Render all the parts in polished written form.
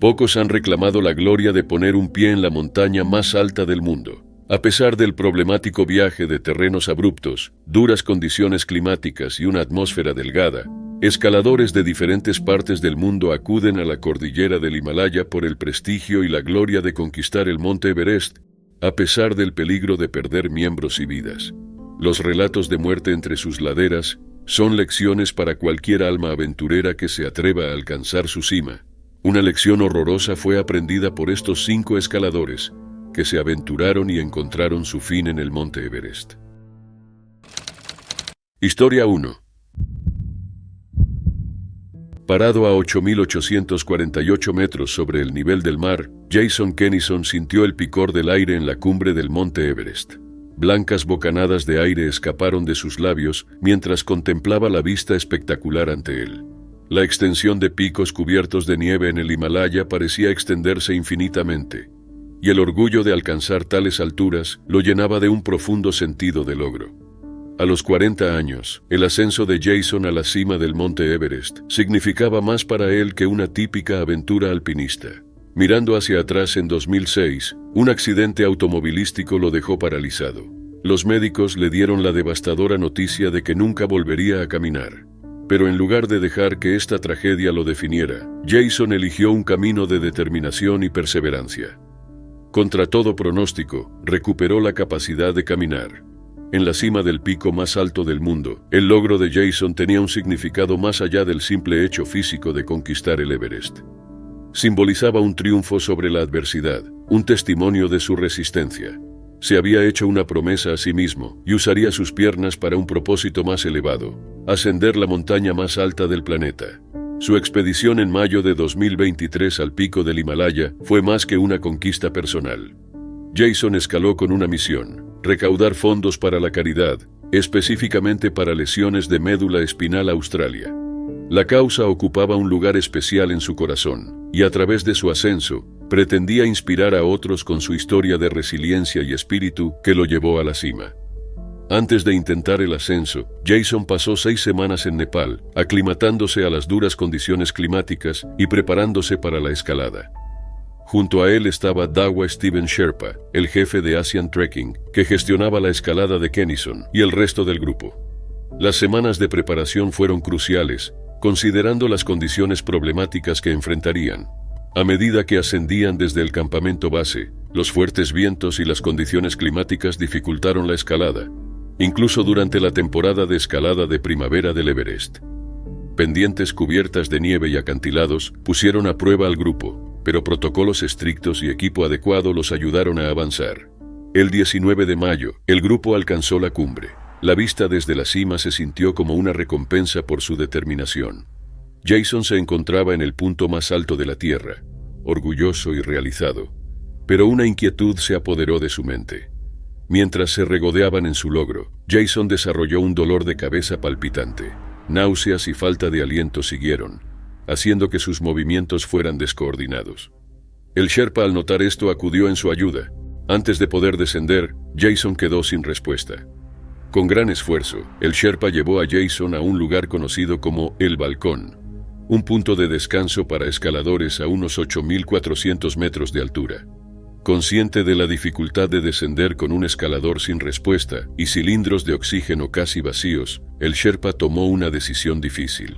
Pocos han reclamado la gloria de poner un pie en la montaña más alta del mundo. A pesar del problemático viaje de terrenos abruptos, duras condiciones climáticas y una atmósfera delgada, escaladores de diferentes partes del mundo acuden a la cordillera del Himalaya por el prestigio y la gloria de conquistar el monte Everest, a pesar del peligro de perder miembros y vidas. Los relatos de muerte entre sus laderas son lecciones para cualquier alma aventurera que se atreva a alcanzar su cima. Una lección horrorosa fue aprendida por estos 5 escaladores, que se aventuraron y encontraron su fin en el monte Everest. Historia 1. Parado a 8.848 metros sobre el nivel del mar, Jason Kennison sintió el picor del aire en la cumbre del monte Everest. Blancas bocanadas de aire escaparon de sus labios mientras contemplaba la vista espectacular ante él. La extensión de picos cubiertos de nieve en el Himalaya parecía extenderse infinitamente, y el orgullo de alcanzar tales alturas lo llenaba de un profundo sentido de logro. A los 40 años, el ascenso de Jason a la cima del monte Everest significaba más para él que una típica aventura alpinista. Mirando hacia atrás en 2006, un accidente automovilístico lo dejó paralizado. Los médicos le dieron la devastadora noticia de que nunca volvería a caminar. Pero en lugar de dejar que esta tragedia lo definiera, Jason eligió un camino de determinación y perseverancia. Contra todo pronóstico, recuperó la capacidad de caminar. En la cima del pico más alto del mundo, el logro de Jason tenía un significado más allá del simple hecho físico de conquistar el Everest. Simbolizaba un triunfo sobre la adversidad, un testimonio de su resistencia. Se había hecho una promesa a sí mismo y usaría sus piernas para un propósito más elevado: ascender la montaña más alta del planeta. Su expedición en mayo de 2023 al pico del Himalaya fue más que una conquista personal. Jason escaló con una misión: recaudar fondos para la caridad, específicamente para lesiones de médula espinal Australia. La causa ocupaba un lugar especial en su corazón, y a través de su ascenso, pretendía inspirar a otros con su historia de resiliencia y espíritu que lo llevó a la cima. Antes de intentar el ascenso, Jason pasó 6 semanas en Nepal, aclimatándose a las duras condiciones climáticas y preparándose para la escalada. Junto a él estaba Dawa Steven Sherpa, el jefe de Asian Trekking, que gestionaba la escalada de Kennison, y el resto del grupo. Las semanas de preparación fueron cruciales, considerando las condiciones problemáticas que enfrentarían. A medida que ascendían desde el campamento base, los fuertes vientos y las condiciones climáticas dificultaron la escalada, incluso durante la temporada de escalada de primavera del Everest. Pendientes cubiertas de nieve y acantilados pusieron a prueba al grupo, pero protocolos estrictos y equipo adecuado los ayudaron a avanzar. El 19 de mayo, el grupo alcanzó la cumbre. La vista desde la cima se sintió como una recompensa por su determinación. Jason se encontraba en el punto más alto de la tierra, orgulloso y realizado, pero una inquietud se apoderó de su mente. Mientras se regodeaban en su logro, Jason desarrolló un dolor de cabeza palpitante. Náuseas y falta de aliento siguieron, haciendo que sus movimientos fueran descoordinados. El Sherpa, al notar esto, acudió en su ayuda. Antes de poder descender, Jason quedó sin respuesta. Con gran esfuerzo, el Sherpa llevó a Jason a un lugar conocido como El Balcón, un punto de descanso para escaladores a unos 8.400 metros de altura. Consciente de la dificultad de descender con un escalador sin respuesta y cilindros de oxígeno casi vacíos, el Sherpa tomó una decisión difícil.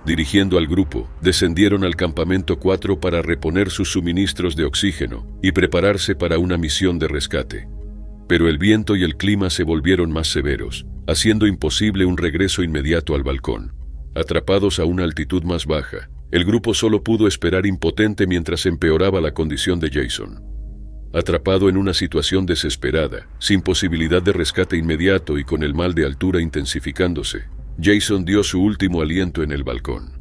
Dirigiendo al grupo, descendieron al campamento 4 para reponer sus suministros de oxígeno y prepararse para una misión de rescate. Pero el viento y el clima se volvieron más severos, haciendo imposible un regreso inmediato al balcón. Atrapados a una altitud más baja, el grupo solo pudo esperar impotente mientras empeoraba la condición de Jason. Atrapado en una situación desesperada, sin posibilidad de rescate inmediato y con el mal de altura intensificándose, Jason dio su último aliento en el balcón.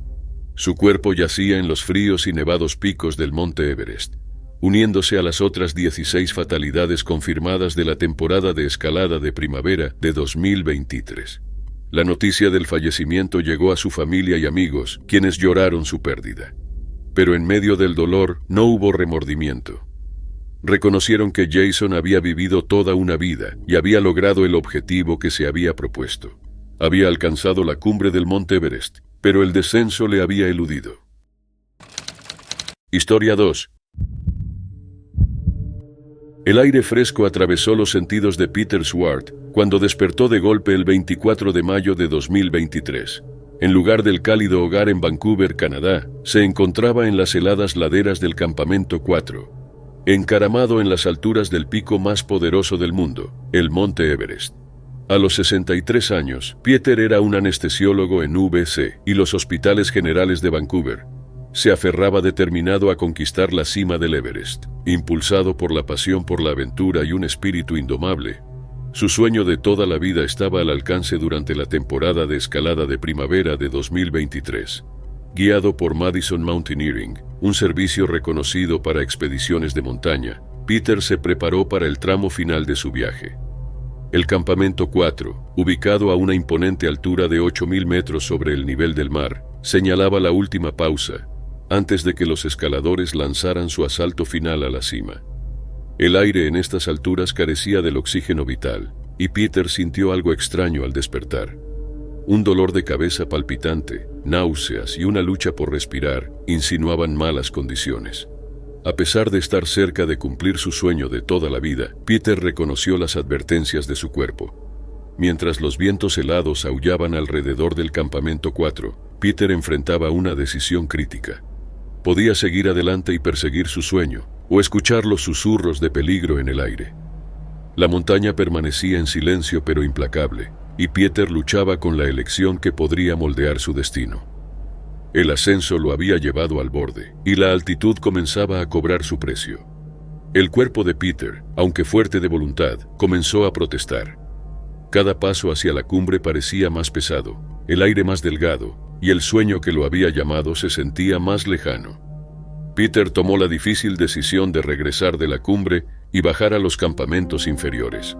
Su cuerpo yacía en los fríos y nevados picos del monte Everest, uniéndose a las otras 16 fatalidades confirmadas de la temporada de escalada de primavera de 2023. La noticia del fallecimiento llegó a su familia y amigos, quienes lloraron su pérdida. Pero en medio del dolor no hubo remordimiento. Reconocieron que Jason había vivido toda una vida y había logrado el objetivo que se había propuesto. Había alcanzado la cumbre del monte Everest, pero el descenso le había eludido. Historia 2. El aire fresco atravesó los sentidos de Peter Swart cuando despertó de golpe el 24 de mayo de 2023. En lugar del cálido hogar en Vancouver, Canadá, se encontraba en las heladas laderas del Campamento 4, encaramado en las alturas del pico más poderoso del mundo, el Monte Everest. A los 63 años, Peter era un anestesiólogo en UBC y los hospitales generales de Vancouver. Se aferraba determinado a conquistar la cima del Everest, impulsado por la pasión por la aventura y un espíritu indomable. Su sueño de toda la vida estaba al alcance durante la temporada de escalada de primavera de 2023. Guiado por Madison Mountaineering, un servicio reconocido para expediciones de montaña, Peter se preparó para el tramo final de su viaje. El Campamento 4, ubicado a una imponente altura de 8.000 metros sobre el nivel del mar, señalaba la última pausa, antes de que los escaladores lanzaran su asalto final a la cima. El aire en estas alturas carecía del oxígeno vital, y Peter sintió algo extraño al despertar. Un dolor de cabeza palpitante, náuseas y una lucha por respirar insinuaban malas condiciones. A pesar de estar cerca de cumplir su sueño de toda la vida, Peter reconoció las advertencias de su cuerpo. Mientras los vientos helados aullaban alrededor del Campamento 4, Peter enfrentaba una decisión crítica. Podía seguir adelante y perseguir su sueño, o escuchar los susurros de peligro en el aire. La montaña permanecía en silencio pero implacable, y Peter luchaba con la elección que podría moldear su destino. El ascenso lo había llevado al borde, y la altitud comenzaba a cobrar su precio. El cuerpo de Peter, aunque fuerte de voluntad, comenzó a protestar. Cada paso hacia la cumbre parecía más pesado, el aire más delgado, y el sueño que lo había llamado se sentía más lejano. Peter tomó la difícil decisión de regresar de la cumbre y bajar a los campamentos inferiores.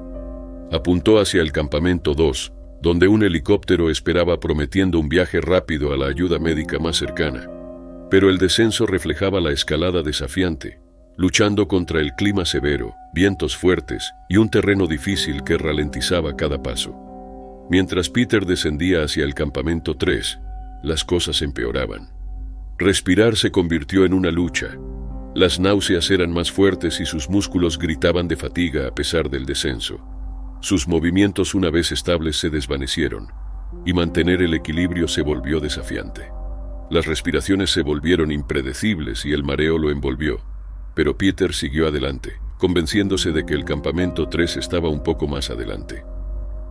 Apuntó hacia el Campamento 2, donde un helicóptero esperaba prometiendo un viaje rápido a la ayuda médica más cercana. Pero el descenso reflejaba la escalada desafiante, luchando contra el clima severo, vientos fuertes y un terreno difícil que ralentizaba cada paso. Mientras Peter descendía hacia el Campamento 3, las cosas empeoraban. Respirar se convirtió en una lucha. Las náuseas eran más fuertes y sus músculos gritaban de fatiga a pesar del descenso. Sus movimientos una vez estables se desvanecieron, y mantener el equilibrio se volvió desafiante. Las respiraciones se volvieron impredecibles y el mareo lo envolvió, pero Peter siguió adelante, convenciéndose de que el Campamento 3 estaba un poco más adelante.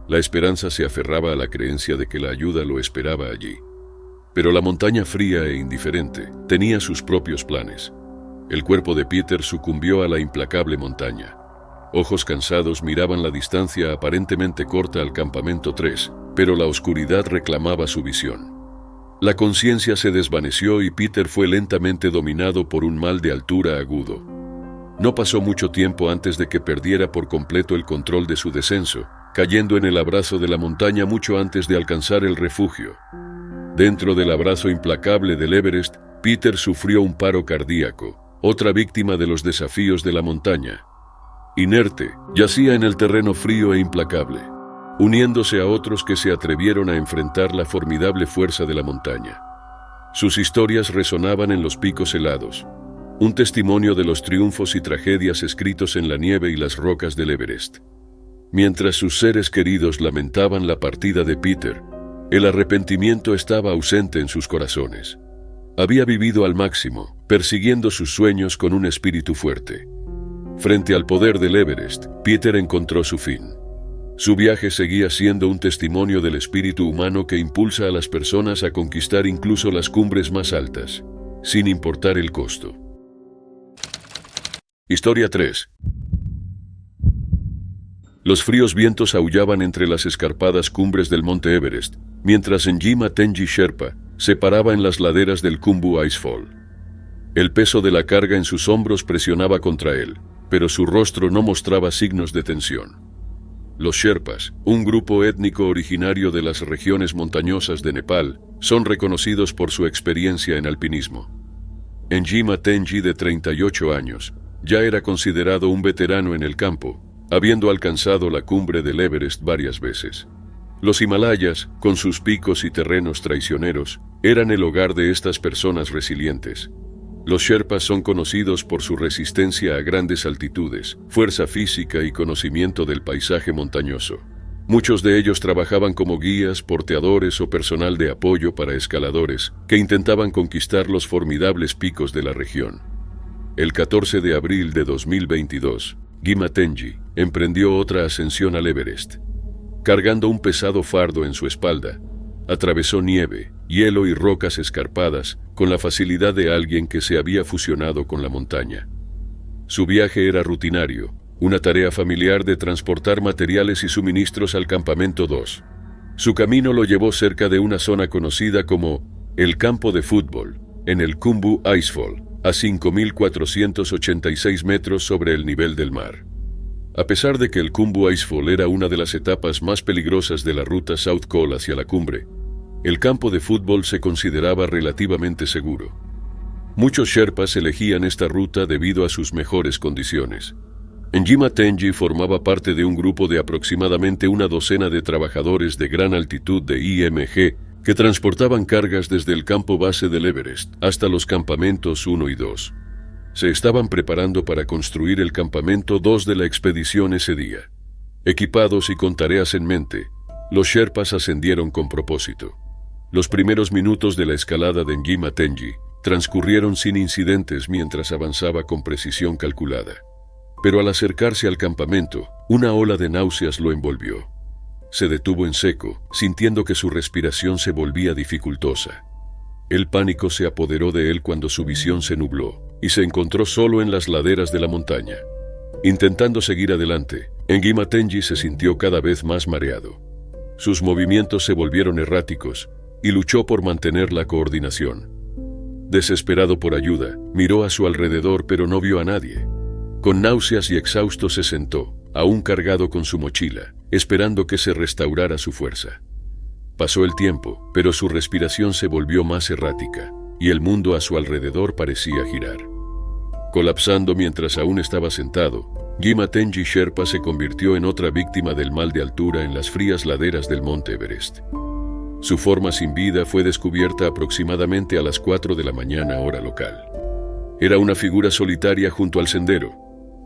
La esperanza se aferraba a la creencia de que la ayuda lo esperaba allí. Pero la montaña fría e indiferente tenía sus propios planes. El cuerpo de Peter sucumbió a la implacable montaña. Ojos cansados miraban la distancia aparentemente corta al Campamento 3, pero la oscuridad reclamaba su visión. La conciencia se desvaneció y Peter fue lentamente dominado por un mal de altura agudo. No pasó mucho tiempo antes de que perdiera por completo el control de su descenso, cayendo en el abrazo de la montaña mucho antes de alcanzar el refugio. Dentro del abrazo implacable del Everest, Peter sufrió un paro cardíaco, otra víctima de los desafíos de la montaña. Inerte, yacía en el terreno frío e implacable, uniéndose a otros que se atrevieron a enfrentar la formidable fuerza de la montaña. Sus historias resonaban en los picos helados, un testimonio de los triunfos y tragedias escritos en la nieve y las rocas del Everest. Mientras sus seres queridos lamentaban la partida de Peter, el arrepentimiento estaba ausente en sus corazones. Había vivido al máximo, persiguiendo sus sueños con un espíritu fuerte. Frente al poder del Everest, Peter encontró su fin. Su viaje seguía siendo un testimonio del espíritu humano que impulsa a las personas a conquistar incluso las cumbres más altas, sin importar el costo. Historia 3. Los fríos vientos aullaban entre las escarpadas cumbres del Monte Everest, mientras Njima Tengji Sherpa se paraba en las laderas del Khumbu Icefall. El peso de la carga en sus hombros presionaba contra él, pero su rostro no mostraba signos de tensión. Los Sherpas, un grupo étnico originario de las regiones montañosas de Nepal, son reconocidos por su experiencia en alpinismo. Njima Tengji, de 38 años, ya era considerado un veterano en el campo, habiendo alcanzado la cumbre del Everest varias veces. Los Himalayas, con sus picos y terrenos traicioneros, eran el hogar de estas personas resilientes. Los Sherpas son conocidos por su resistencia a grandes altitudes, fuerza física y conocimiento del paisaje montañoso. Muchos de ellos trabajaban como guías, porteadores o personal de apoyo para escaladores que intentaban conquistar los formidables picos de la región. El 14 de abril de 2022, Gima Tenji emprendió otra ascensión al Everest. Cargando un pesado fardo en su espalda, atravesó nieve, hielo y rocas escarpadas con la facilidad de alguien que se había fusionado con la montaña. Su viaje era rutinario, una tarea familiar de transportar materiales y suministros al campamento 2. Su camino lo llevó cerca de una zona conocida como el campo de fútbol, en el Khumbu Icefall, a 5.486 metros sobre el nivel del mar. A pesar de que el Khumbu Icefall era una de las etapas más peligrosas de la ruta South Col hacia la cumbre, el campo de fútbol se consideraba relativamente seguro. Muchos Sherpas elegían esta ruta debido a sus mejores condiciones. Gima Tenji formaba parte de un grupo de aproximadamente una docena de trabajadores de gran altitud de IMG que transportaban cargas desde el campo base del Everest hasta los campamentos 1 y 2. Se estaban preparando para construir el campamento 2 de la expedición ese día. Equipados y con tareas en mente, los Sherpas ascendieron con propósito. Los primeros minutos de la escalada de Gima Tenji transcurrieron sin incidentes mientras avanzaba con precisión calculada. Pero al acercarse al campamento, una ola de náuseas lo envolvió. Se detuvo en seco, sintiendo que su respiración se volvía dificultosa. El pánico se apoderó de él cuando su visión se nubló y se encontró solo en las laderas de la montaña. Intentando seguir adelante, Gima Tenji se sintió cada vez más mareado. Sus movimientos se volvieron erráticos y luchó por mantener la coordinación. Desesperado por ayuda, miró a su alrededor pero no vio a nadie. Con náuseas y exhausto se sentó, aún cargado con su mochila, esperando que se restaurara su fuerza. Pasó el tiempo, pero su respiración se volvió más errática, y el mundo a su alrededor parecía girar. Colapsando mientras aún estaba sentado, Gima Tenji Sherpa se convirtió en otra víctima del mal de altura en las frías laderas del monte Everest. Su forma sin vida fue descubierta aproximadamente a las 4 de la mañana hora local. Era una figura solitaria junto al sendero,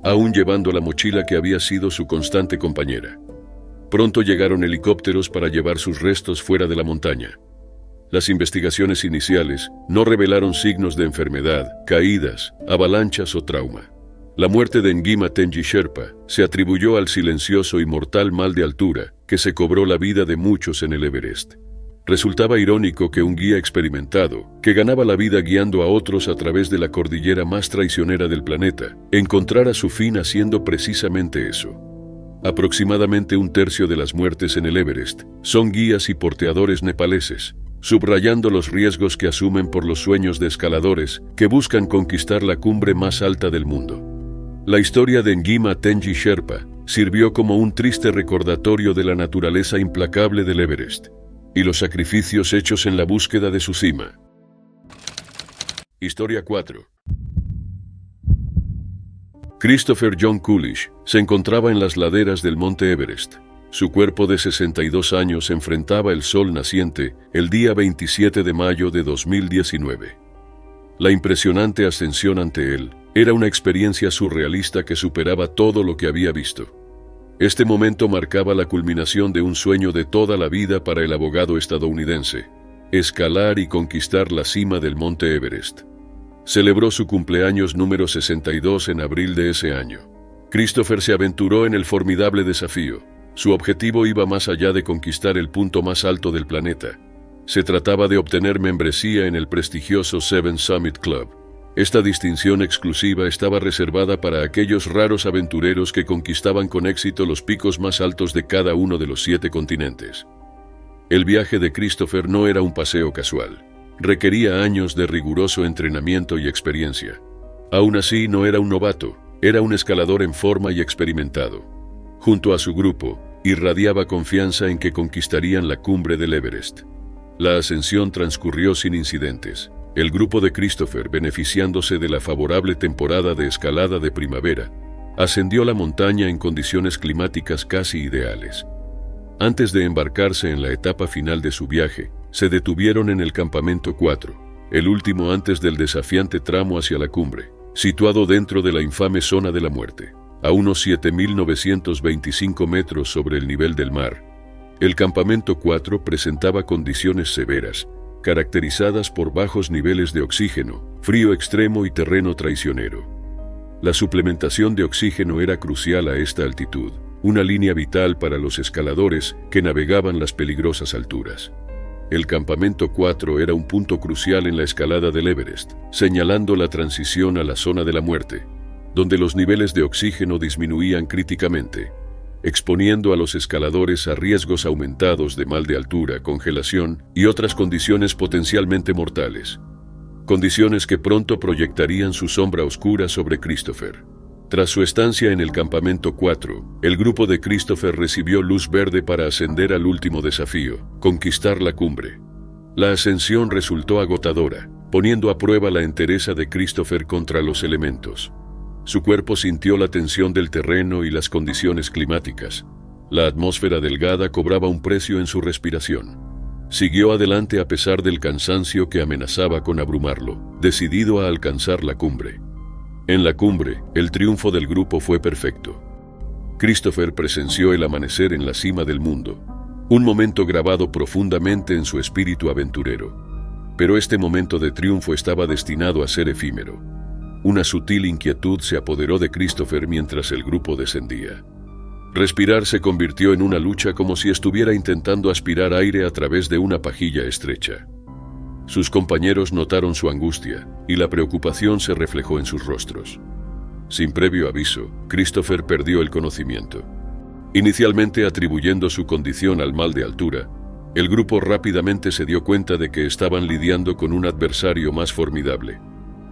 aún llevando la mochila que había sido su constante compañera. Pronto llegaron helicópteros para llevar sus restos fuera de la montaña. Las investigaciones iniciales no revelaron signos de enfermedad, caídas, avalanchas o trauma. La muerte de Gima Tenji Sherpa se atribuyó al silencioso y mortal mal de altura que se cobró la vida de muchos en el Everest. Resultaba irónico que un guía experimentado, que ganaba la vida guiando a otros a través de la cordillera más traicionera del planeta, encontrara su fin haciendo precisamente eso. Aproximadamente un tercio de las muertes en el Everest son guías y porteadores nepaleses, subrayando los riesgos que asumen por los sueños de escaladores que buscan conquistar la cumbre más alta del mundo. La historia de Gima Tenji Sherpa sirvió como un triste recordatorio de la naturaleza implacable del Everest y los sacrificios hechos en la búsqueda de su cima. Historia 4. Christopher John Coolidge se encontraba en las laderas del monte Everest. Su cuerpo de 62 años enfrentaba el sol naciente el día 27 de mayo de 2019. La impresionante ascensión ante él era una experiencia surrealista que superaba todo lo que había visto. Este momento marcaba la culminación de un sueño de toda la vida para el abogado estadounidense: escalar y conquistar la cima del monte Everest. Celebró su cumpleaños número 62 en abril de ese año. Christopher se aventuró en el formidable desafío. Su objetivo iba más allá de conquistar el punto más alto del planeta. Se trataba de obtener membresía en el prestigioso Seven Summit Club. Esta distinción exclusiva estaba reservada para aquellos raros aventureros que conquistaban con éxito los picos más altos de cada uno de los 7 continentes. El viaje de Christopher no era un paseo casual. Requería años de riguroso entrenamiento y experiencia. Aún así, no era un novato, era un escalador en forma y experimentado. Junto a su grupo, irradiaba confianza en que conquistarían la cumbre del Everest. La ascensión transcurrió sin incidentes. El grupo de Christopher, beneficiándose de la favorable temporada de escalada de primavera, ascendió la montaña en condiciones climáticas casi ideales. Antes de embarcarse en la etapa final de su viaje, se detuvieron en el campamento 4, el último antes del desafiante tramo hacia la cumbre, situado dentro de la infame zona de la muerte, a unos 7.925 metros sobre el nivel del mar. El campamento 4 presentaba condiciones severas, caracterizadas por bajos niveles de oxígeno, frío extremo y terreno traicionero. La suplementación de oxígeno era crucial a esta altitud, una línea vital para los escaladores que navegaban las peligrosas alturas. El campamento 4 era un punto crucial en la escalada del Everest, señalando la transición a la zona de la muerte, donde los niveles de oxígeno disminuían críticamente, exponiendo a los escaladores a riesgos aumentados de mal de altura, congelación y otras condiciones potencialmente mortales. Condiciones que pronto proyectarían su sombra oscura sobre Christopher. Tras su estancia en el campamento 4, el grupo de Christopher recibió luz verde para ascender al último desafío, conquistar la cumbre. La ascensión resultó agotadora, poniendo a prueba la entereza de Christopher contra los elementos. Su cuerpo sintió la tensión del terreno y las condiciones climáticas. La atmósfera delgada cobraba un precio en su respiración. Siguió adelante a pesar del cansancio que amenazaba con abrumarlo, decidido a alcanzar la cumbre. En la cumbre, el triunfo del grupo fue perfecto. Christopher presenció el amanecer en la cima del mundo, un momento grabado profundamente en su espíritu aventurero. Pero este momento de triunfo estaba destinado a ser efímero. Una sutil inquietud se apoderó de Christopher mientras el grupo descendía. Respirar se convirtió en una lucha como si estuviera intentando aspirar aire a través de una pajilla estrecha. Sus compañeros notaron su angustia, y la preocupación se reflejó en sus rostros. Sin previo aviso, Christopher perdió el conocimiento. Inicialmente atribuyendo su condición al mal de altura, el grupo rápidamente se dio cuenta de que estaban lidiando con un adversario más formidable.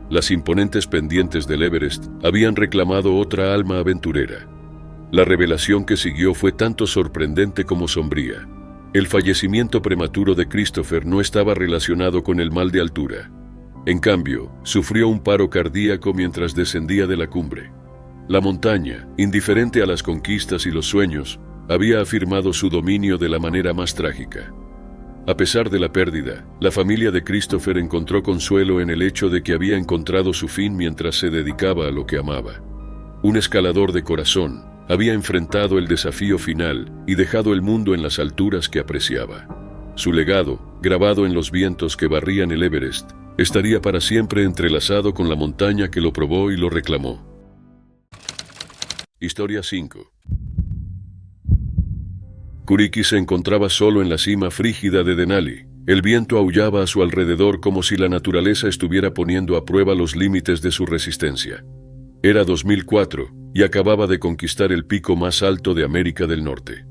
Las imponentes pendientes del Everest habían reclamado otra alma aventurera. La revelación que siguió fue tanto sorprendente como sombría. El fallecimiento prematuro de Christopher no estaba relacionado con el mal de altura. En cambio, sufrió un paro cardíaco mientras descendía de la cumbre. La montaña, indiferente a las conquistas y los sueños, había afirmado su dominio de la manera más trágica. A pesar de la pérdida, la familia de Christopher encontró consuelo en el hecho de que había encontrado su fin mientras se dedicaba a lo que amaba. Un escalador de corazón, había enfrentado el desafío final y dejado el mundo en las alturas que apreciaba. Su legado, grabado en los vientos que barrían el Everest, estaría para siempre entrelazado con la montaña que lo probó y lo reclamó. Historia 5. Kuriki se encontraba solo en la cima frígida de Denali. El viento aullaba a su alrededor como si la naturaleza estuviera poniendo a prueba los límites de su resistencia. Era 2004 y acababa de conquistar el pico más alto de América del Norte.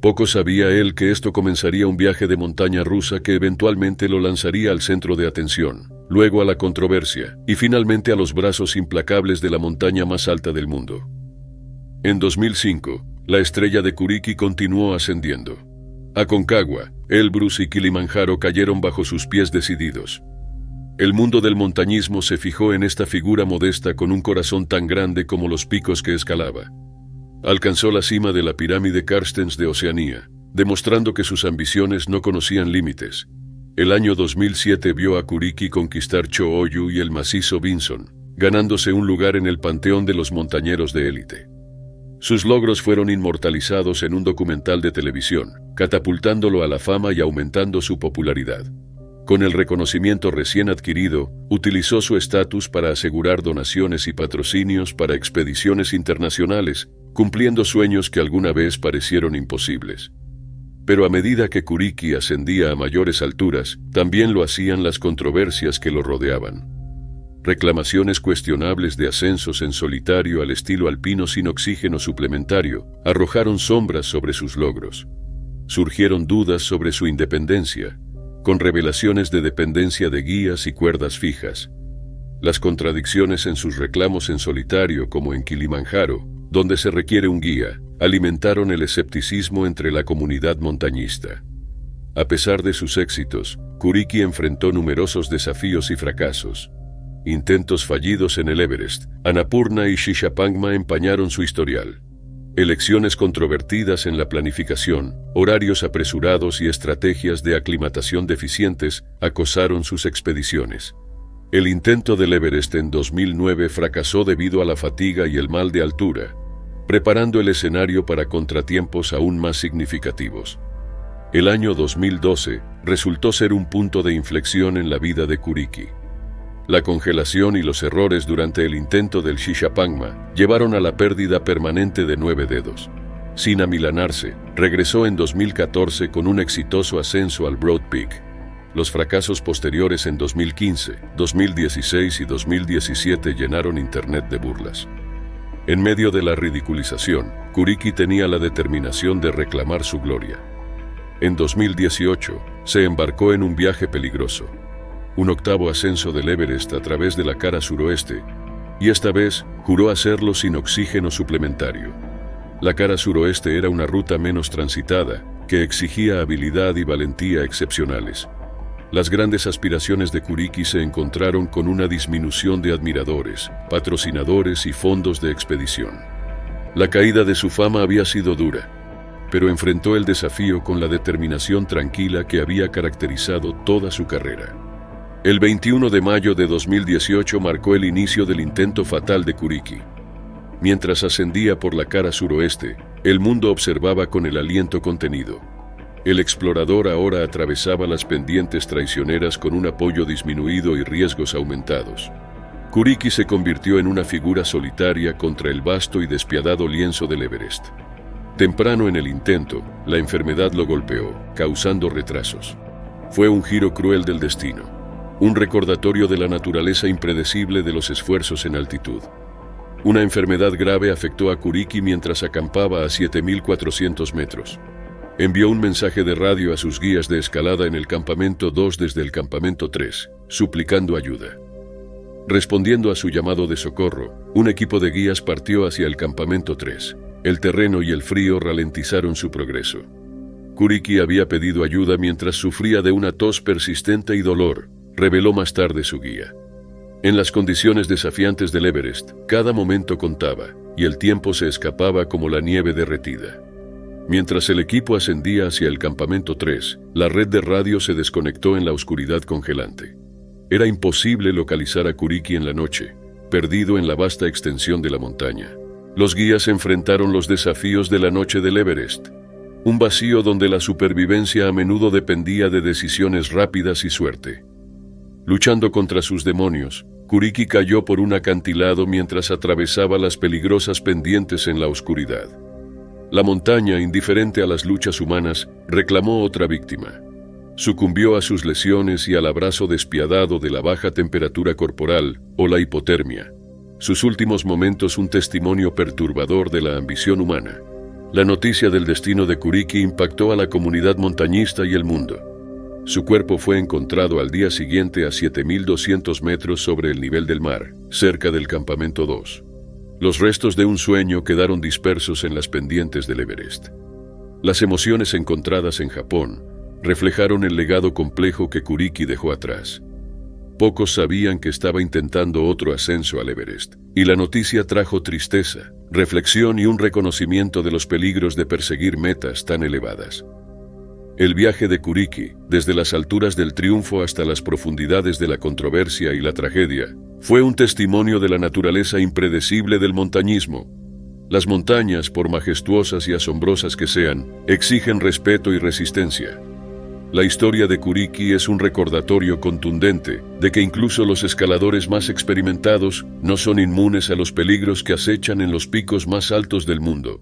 Poco sabía él que esto comenzaría un viaje de montaña rusa que eventualmente lo lanzaría al centro de atención, luego a la controversia y finalmente a los brazos implacables de la montaña más alta del mundo. En 2005, la estrella de Kuriki continuó ascendiendo. Aconcagua, Elbrus y Kilimanjaro cayeron bajo sus pies decididos. El mundo del montañismo se fijó en esta figura modesta con un corazón tan grande como los picos que escalaba. Alcanzó la cima de la pirámide Carstens de Oceanía, demostrando que sus ambiciones no conocían límites. El año 2007 vio a Kuriki conquistar Cho-Oyu y el macizo Vinson, ganándose un lugar en el panteón de los montañeros de élite. Sus logros fueron inmortalizados en un documental de televisión, catapultándolo a la fama y aumentando su popularidad. Con el reconocimiento recién adquirido, utilizó su estatus para asegurar donaciones y patrocinios para expediciones internacionales, cumpliendo sueños que alguna vez parecieron imposibles. Pero a medida que Kuriki ascendía a mayores alturas, también lo hacían las controversias que lo rodeaban. Reclamaciones cuestionables de ascensos en solitario al estilo alpino sin oxígeno suplementario arrojaron sombras sobre sus logros. Surgieron dudas sobre su independencia, con revelaciones de dependencia de guías y cuerdas fijas. Las contradicciones en sus reclamos en solitario, como en Kilimanjaro, donde se requiere un guía, alimentaron el escepticismo entre la comunidad montañista. A pesar de sus éxitos, Kuriki enfrentó numerosos desafíos y fracasos. Intentos fallidos en el Everest, Annapurna y Shishapangma empañaron su historial. Elecciones controvertidas en la planificación, horarios apresurados y estrategias de aclimatación deficientes acosaron sus expediciones. El intento del Everest en 2009 fracasó debido a la fatiga y el mal de altura, preparando el escenario para contratiempos aún más significativos. El año 2012 resultó ser un punto de inflexión en la vida de Kuriki. La congelación y los errores durante el intento del Shishapangma llevaron a la pérdida permanente de 9 dedos. Sin amilanarse, regresó en 2014 con un exitoso ascenso al Broad Peak. Los fracasos posteriores en 2015, 2016 y 2017 llenaron Internet de burlas. En medio de la ridiculización, Kuriki tenía la determinación de reclamar su gloria. En 2018, se embarcó en un viaje peligroso, un octavo ascenso del Everest a través de la cara suroeste, y esta vez juró hacerlo sin oxígeno suplementario. La cara suroeste era una ruta menos transitada, que exigía habilidad y valentía excepcionales. Las grandes aspiraciones de Kuriki se encontraron con una disminución de admiradores, patrocinadores y fondos de expedición. La caída de su fama había sido dura, pero enfrentó el desafío con la determinación tranquila que había caracterizado toda su carrera. El 21 de mayo de 2018 marcó el inicio del intento fatal de Kuriki. Mientras ascendía por la cara suroeste, el mundo observaba con el aliento contenido. El explorador ahora atravesaba las pendientes traicioneras con un apoyo disminuido y riesgos aumentados. Kuriki se convirtió en una figura solitaria contra el vasto y despiadado lienzo del Everest. Temprano en el intento, la enfermedad lo golpeó, causando retrasos. Fue un giro cruel del destino, un recordatorio de la naturaleza impredecible de los esfuerzos en altitud. Una enfermedad grave afectó a Kuriki mientras acampaba a 7.400 metros. Envió un mensaje de radio a sus guías de escalada en el campamento 2 desde el campamento 3, suplicando ayuda. Respondiendo a su llamado de socorro, un equipo de guías partió hacia el campamento 3. El terreno y el frío ralentizaron su progreso. Kuriki había pedido ayuda mientras sufría de una tos persistente y dolor, reveló más tarde su guía. En las condiciones desafiantes del Everest, cada momento contaba, y el tiempo se escapaba como la nieve derretida. Mientras el equipo ascendía hacia el campamento 3, la red de radio se desconectó en la oscuridad congelante. Era imposible localizar a Kuriki en la noche, perdido en la vasta extensión de la montaña. Los guías enfrentaron los desafíos de la noche del Everest, un vacío donde la supervivencia a menudo dependía de decisiones rápidas y suerte. Luchando contra sus demonios, Kuriki cayó por un acantilado mientras atravesaba las peligrosas pendientes en la oscuridad. La montaña, indiferente a las luchas humanas, reclamó otra víctima. Sucumbió a sus lesiones y al abrazo despiadado de la baja temperatura corporal o la hipotermia. Sus últimos momentos un testimonio perturbador de la ambición humana. La noticia del destino de Kuriki impactó a la comunidad montañista y el mundo. Su cuerpo fue encontrado al día siguiente a 7.200 metros sobre el nivel del mar, cerca del campamento 2. Los restos de un sueño quedaron dispersos en las pendientes del Everest. Las emociones encontradas en Japón reflejaron el legado complejo que Kuriki dejó atrás. Pocos sabían que estaba intentando otro ascenso al Everest, y la noticia trajo tristeza, reflexión y un reconocimiento de los peligros de perseguir metas tan elevadas. El viaje de Kuriki, desde las alturas del triunfo hasta las profundidades de la controversia y la tragedia, fue un testimonio de la naturaleza impredecible del montañismo. Las montañas, por majestuosas y asombrosas que sean, exigen respeto y resistencia. La historia de Kuriki es un recordatorio contundente de que incluso los escaladores más experimentados no son inmunes a los peligros que acechan en los picos más altos del mundo.